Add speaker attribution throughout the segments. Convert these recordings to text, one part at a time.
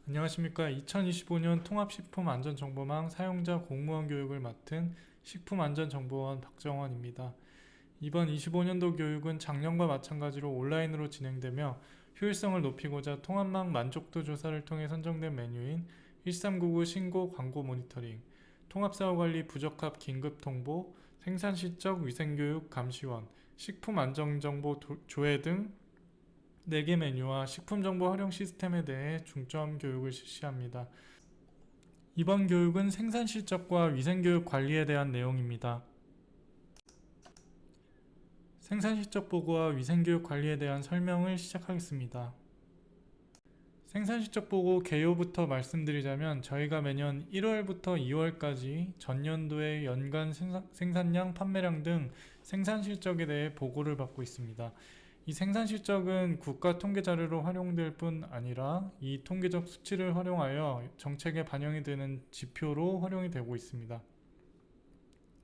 Speaker 1: 안녕하십니까. 2025년 통합식품안전정보망 사용자 공무원 교육을 맡은 식품안전정보원 박정원입니다. 이번 25년도 교육은 작년과 마찬가지로 온라인으로 진행되며 효율성을 높이고자 통합망 만족도 조사를 통해 선정된 메뉴인 1399 신고 광고 모니터링, 통합사고관리 부적합 긴급통보, 생산시적 위생교육 감시원, 식품안전정보 조회 등 4개 메뉴와 식품정보 활용 시스템에 대해 중점 교육을 실시합니다. 이번 교육은 생산 실적과 위생교육 관리에 대한 내용입니다. 생산 실적 보고와 위생교육 관리에 대한 설명을 시작하겠습니다. 생산 실적 보고 개요부터 말씀드리자면 저희가 매년 1월부터 2월까지 전년도의 연간 생산량, 판매량 등 생산 실적에 대해 보고를 받고 있습니다. 이 생산 실적은 국가 통계 자료로 활용될 뿐 아니라 이 통계적 수치를 활용하여 정책에 반영이 되는 지표로 활용이 되고 있습니다.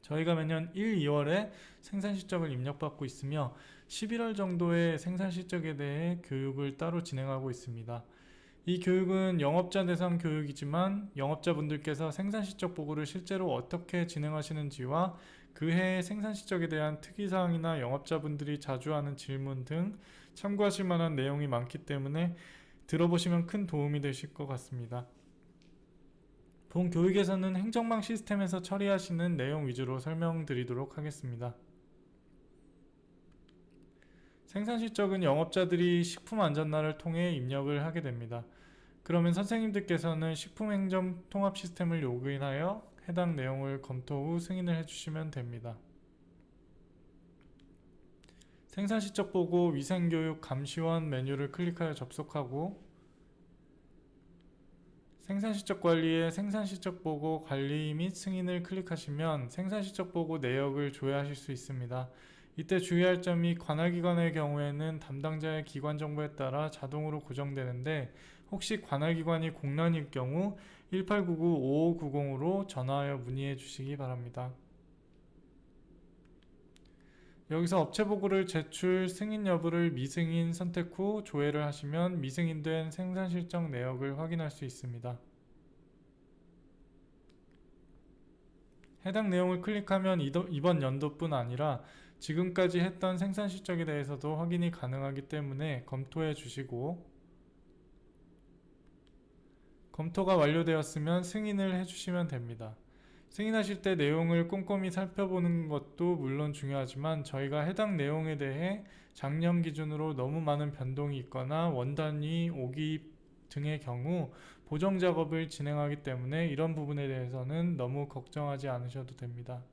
Speaker 1: 저희가 매년 1, 2월에 생산 실적을 입력받고 있으며 11월 정도에 생산 실적에 대해 교육을 따로 진행하고 있습니다. 이 교육은 영업자 대상 교육이지만 영업자분들께서 생산 실적 보고를 실제로 어떻게 진행하시는지와 그 해의 생산 실적에 대한 특이사항이나 영업자분들이 자주 하는 질문 등 참고하실 만한 내용이 많기 때문에 들어보시면 큰 도움이 되실 것 같습니다. 본 교육에서는 행정망 시스템에서 처리하시는 내용 위주로 설명드리도록 하겠습니다. 생산 실적은 영업자들이 식품안전날을 통해 입력을 하게 됩니다. 그러면 선생님들께서는 식품행정 통합 시스템을 로그인하여 해당 내용을 검토 후 승인을 해주시면 됩니다. 생산 실적 보고 위생교육 감시원 메뉴를 클릭하여 접속하고 생산실적 관리에 생산실적 보고 관리 및 승인을 클릭하시면 생산실적 보고 내역을 조회하실 수 있습니다. 이때 주의할 점이 관할기관의 경우에는 담당자의 기관 정보에 따라 자동으로 고정되는데 혹시 관할기관이 공란일 경우 1899-5590으로 전화하여 문의해 주시기 바랍니다. 여기서 업체 보고를 제출 승인 여부를 미승인 선택 후 조회를 하시면 미승인된 생산실적 내역을 확인할 수 있습니다. 해당 내용을 클릭하면 이번 연도뿐 아니라 지금까지 했던 생산실적에 대해서도 확인이 가능하기 때문에 검토해 주시고 검토가 완료되었으면 승인을 해주시면 됩니다. 승인하실 때 내용을 꼼꼼히 살펴보는 것도 물론 중요하지만 저희가 해당 내용에 대해 작년 기준으로 너무 많은 변동이 있거나 원단위, 오기 등의 경우 보정 작업을 진행하기 때문에 이런 부분에 대해서는 너무 걱정하지 않으셔도 됩니다.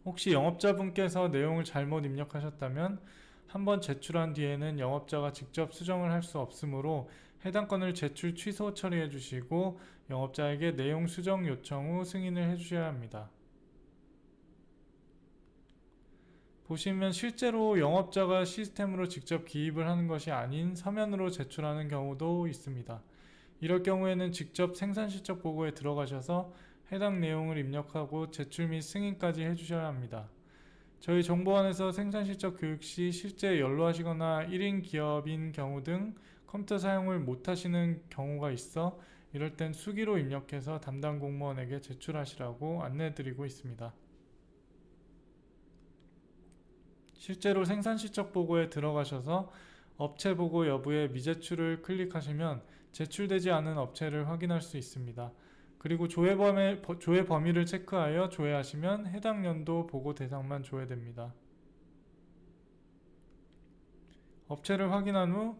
Speaker 1: 혹시 영업자분께서 내용을 잘못 입력하셨다면 한번 제출한 뒤에는 영업자가 직접 수정을 할 수 없으므로 해당 건을 제출 취소 처리해 주시고 영업자에게 내용 수정 요청 후 승인을 해 주셔야 합니다. 보시면 실제로 영업자가 시스템으로 직접 기입을 하는 것이 아닌 서면으로 제출하는 경우도 있습니다. 이럴 경우에는 직접 생산실적 보고에 들어가셔서 해당 내용을 입력하고 제출 및 승인까지 해주셔야 합니다. 저희 정보원에서 생산실적 교육 시 실제 연로하시거나 1인 기업인 경우 등 컴퓨터 사용을 못하시는 경우가 있어 이럴 땐 수기로 입력해서 담당 공무원에게 제출하시라고 안내드리고 있습니다. 실제로 생산실적 보고에 들어가셔서 업체 보고 여부에 미제출을 클릭하시면 제출되지 않은 업체를 확인할 수 있습니다. 그리고 조회 범위를 체크하여 조회하시면 해당 연도 보고 대상만 조회됩니다. 업체를 확인한 후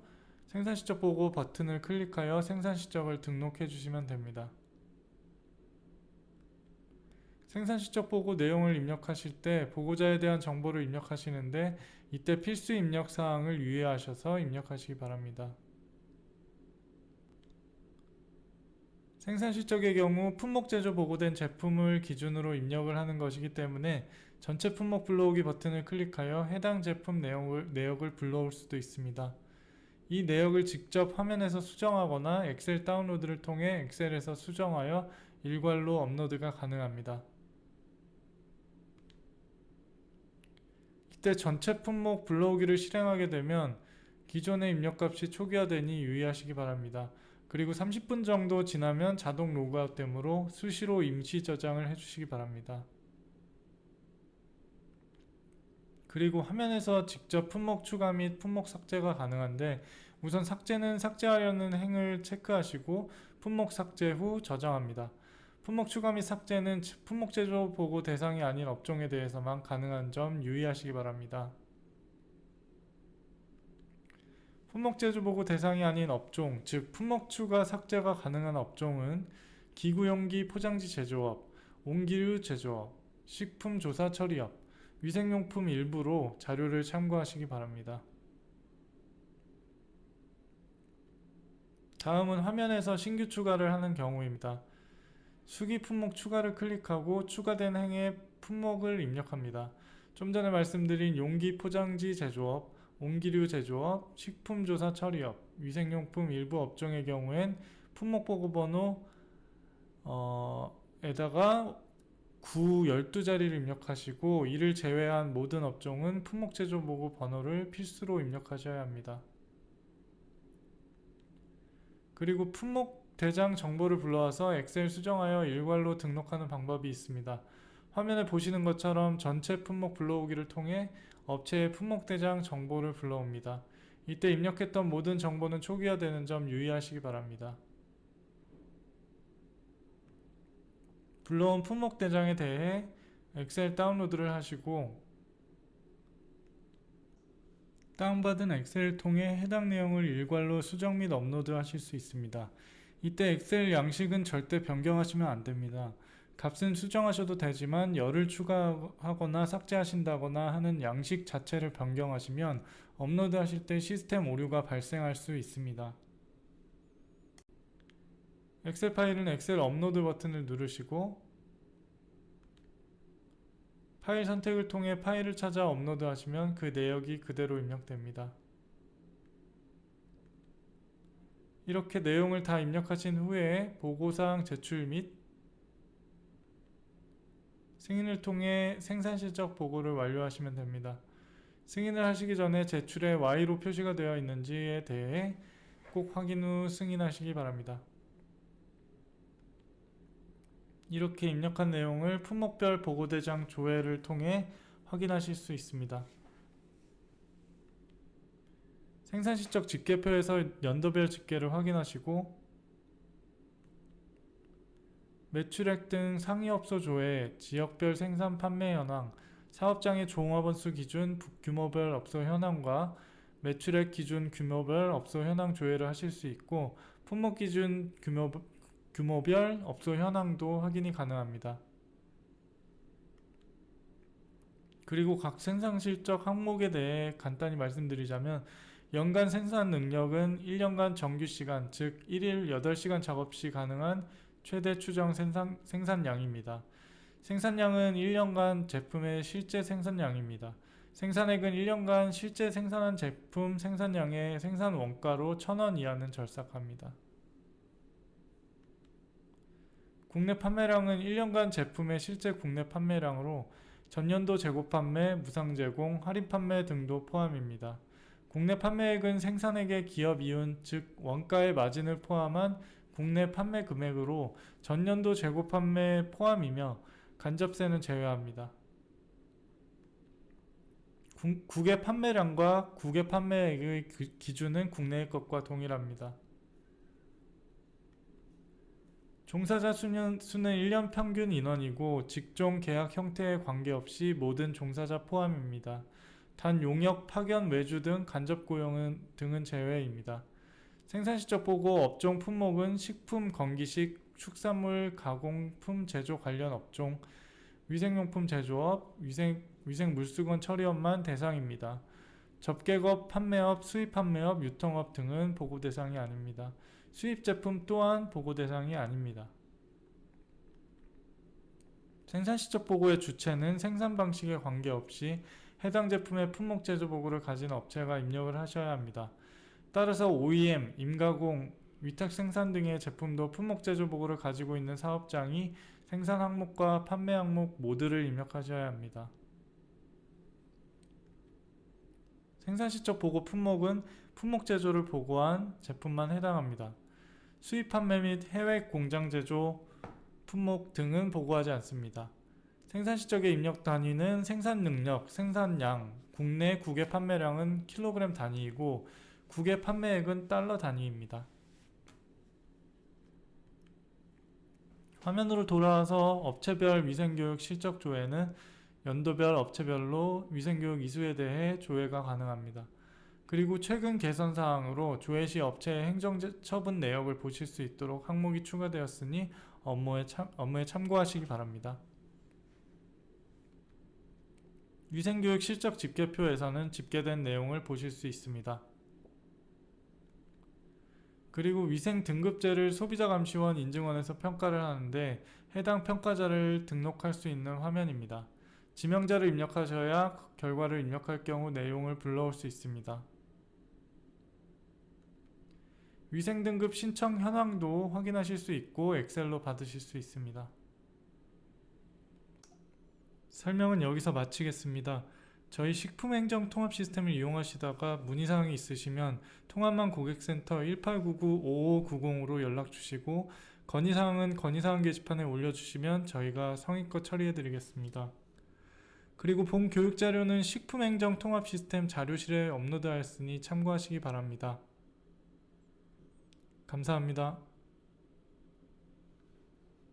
Speaker 1: 생산실적 보고 버튼을 클릭하여 생산실적을 등록해 주시면 됩니다. 생산실적 보고 내용을 입력하실 때 보고자에 대한 정보를 입력하시는데 이때 필수 입력 사항을 유의하셔서 입력하시기 바랍니다. 생산실적의 경우 품목 제조 보고된 제품을 기준으로 입력을 하는 것이기 때문에 전체 품목 불러오기 버튼을 클릭하여 해당 제품 내역을 불러올 수도 있습니다. 이 내역을 직접 화면에서 수정하거나 엑셀 다운로드를 통해 엑셀에서 수정하여 일괄로 업로드가 가능합니다. 이때 전체 품목 불러오기를 실행하게 되면 기존의 입력값이 초기화되니 유의하시기 바랍니다. 그리고 30분 정도 지나면 자동 로그아웃 되므로 수시로 임시 저장을 해주시기 바랍니다. 그리고 화면에서 직접 품목 추가 및 품목 삭제가 가능한데, 우선 삭제는 삭제하려는 행을 체크하시고 품목 삭제 후 저장합니다. 품목 추가 및 삭제는 품목 제조 보고 대상이 아닌 업종에 대해서만 가능한 점 유의하시기 바랍니다. 품목 제조 보고 대상이 아닌 업종, 즉 품목 추가 삭제가 가능한 업종은 기구용기 포장지 제조업, 옹기류 제조업, 식품 조사 처리업, 위생용품 일부로 자료를 참고하시기 바랍니다. 다음은 화면에서 신규 추가를 하는 경우입니다. 수기 품목 추가를 클릭하고 추가된 행에 품목을 입력합니다. 좀 전에 말씀드린 용기 포장지 제조업, 옹기류 제조업, 식품조사 처리업, 위생용품 일부 업종의 경우엔 품목 보고 번호 에다가 9, 12자리를 입력하시고, 이를 제외한 모든 업종은 품목 제조 보고 번호를 필수로 입력하셔야 합니다. 그리고 품목 대장 정보를 불러와서 엑셀 수정하여 일괄로 등록하는 방법이 있습니다. 화면에 보시는 것처럼 전체 품목 불러오기를 통해 업체의 품목 대장 정보를 불러옵니다. 이때 입력했던 모든 정보는 초기화되는 점 유의하시기 바랍니다. 불러온 품목 대장에 대해 엑셀 다운로드를 하시고, 다운받은 엑셀을 통해 해당 내용을 일괄로 수정 및 업로드 하실 수 있습니다. 이때 엑셀 양식은 절대 변경하시면 안됩니다. 값은 수정하셔도 되지만 열을 추가하거나 삭제하신다거나 하는 양식 자체를 변경하시면 업로드 하실 때 시스템 오류가 발생할 수 있습니다. 엑셀 파일은 엑셀 업로드 버튼을 누르시고 파일 선택을 통해 파일을 찾아 업로드 하시면 그 내역이 그대로 입력됩니다. 이렇게 내용을 다 입력하신 후에 보고사항 제출 및 승인을 통해 생산 실적 보고를 완료하시면 됩니다. 승인을 하시기 전에 제출에 Y로 표시가 되어 있는지에 대해 꼭 확인 후 승인하시기 바랍니다. 이렇게 입력한 내용을 품목별 보고대장 조회를 통해 확인하실 수 있습니다. 생산실적 집계표에서 연도별 집계를 확인하시고, 매출액 등 상위업소 조회, 지역별 생산 판매 현황, 사업장의 종업원 수 기준 규모별 업소 현황과 매출액 기준 규모별 업소 현황 조회를 하실 수 있고, 품목 기준 규모별 업소 현황도 확인이 가능합니다. 그리고 각 생산실적 항목에 대해 간단히 말씀드리자면, 연간 생산 능력은 1년간 정규시간, 즉 1일 8시간 작업시 가능한 최대 추정 생산량입니다. 생산량은 1년간 제품의 실제 생산량입니다. 생산액은 1년간 실제 생산한 제품 생산량의 생산 원가로 1,000원 이하는 절삭합니다. 국내 판매량은 1년간 제품의 실제 국내 판매량으로 전년도 재고 판매, 무상 제공, 할인 판매 등도 포함입니다. 국내 판매액은 생산액의 기업 이윤, 즉 원가의 마진을 포함한 국내 판매 금액으로 전년도 재고 판매 포함이며 간접세는 제외합니다. 국외 판매량과 국외 판매액의 기준은 국내의 것과 동일합니다. 종사자 수는 1년 평균 인원이고 직종 계약 형태에 관계없이 모든 종사자 포함입니다. 단 용역, 파견, 외주 등 간접 고용 등은 제외입니다. 생산실적 보고 업종 품목은 식품, 건기식, 축산물, 가공품 제조 관련 업종, 위생용품 제조업, 위생물수건 처리업만 대상입니다. 접객업, 판매업, 수입 판매업, 유통업 등은 보고 대상이 아닙니다. 수입 제품 또한 보고 대상이 아닙니다. 생산실적 보고의 주체는 생산 방식에 관계없이 해당 제품의 품목 제조 보고를 가진 업체가 입력을 하셔야 합니다. 따라서 OEM, 임가공, 위탁 생산 등의 제품도 품목 제조 보고를 가지고 있는 사업장이 생산 항목과 판매 항목 모두를 입력하셔야 합니다. 생산시적 보고 품목은 품목 제조를 보고한 제품만 해당합니다. 수입 판매 및 해외 공장 제조 품목 등은 보고하지 않습니다. 생산시적의 입력 단위는 생산 능력, 생산량, 국내 국외 판매량은 킬로그램 단위이고 국외 판매액은 달러 단위입니다. 화면으로 돌아와서 업체별 위생교육 실적 조회는 연도별 업체별로 위생교육 이수에 대해 조회가 가능합니다. 그리고 최근 개선 사항으로 조회 시 업체의 행정처분 내역을 보실 수 있도록 항목이 추가되었으니 업무에 참고하시기 바랍니다. 위생교육 실적 집계표에서는 집계된 내용을 보실 수 있습니다. 그리고 위생 등급제를 소비자감시원 인증원에서 평가를 하는데 해당 평가자를 등록할 수 있는 화면입니다. 지명자를 입력하셔야 결과를 입력할 경우 내용을 불러올 수 있습니다. 위생등급 신청 현황도 확인하실 수 있고 엑셀로 받으실 수 있습니다. 설명은 여기서 마치겠습니다. 저희 식품행정 통합 시스템을 이용하시다가 문의사항이 있으시면 통합만 고객센터 1899-5590으로 연락주시고 건의사항은 건의사항 게시판에 올려주시면 저희가 성의껏 처리해드리겠습니다. 그리고 본 교육자료는 식품행정 통합 시스템 자료실에 업로드하였으니 참고하시기 바랍니다. 감사합니다.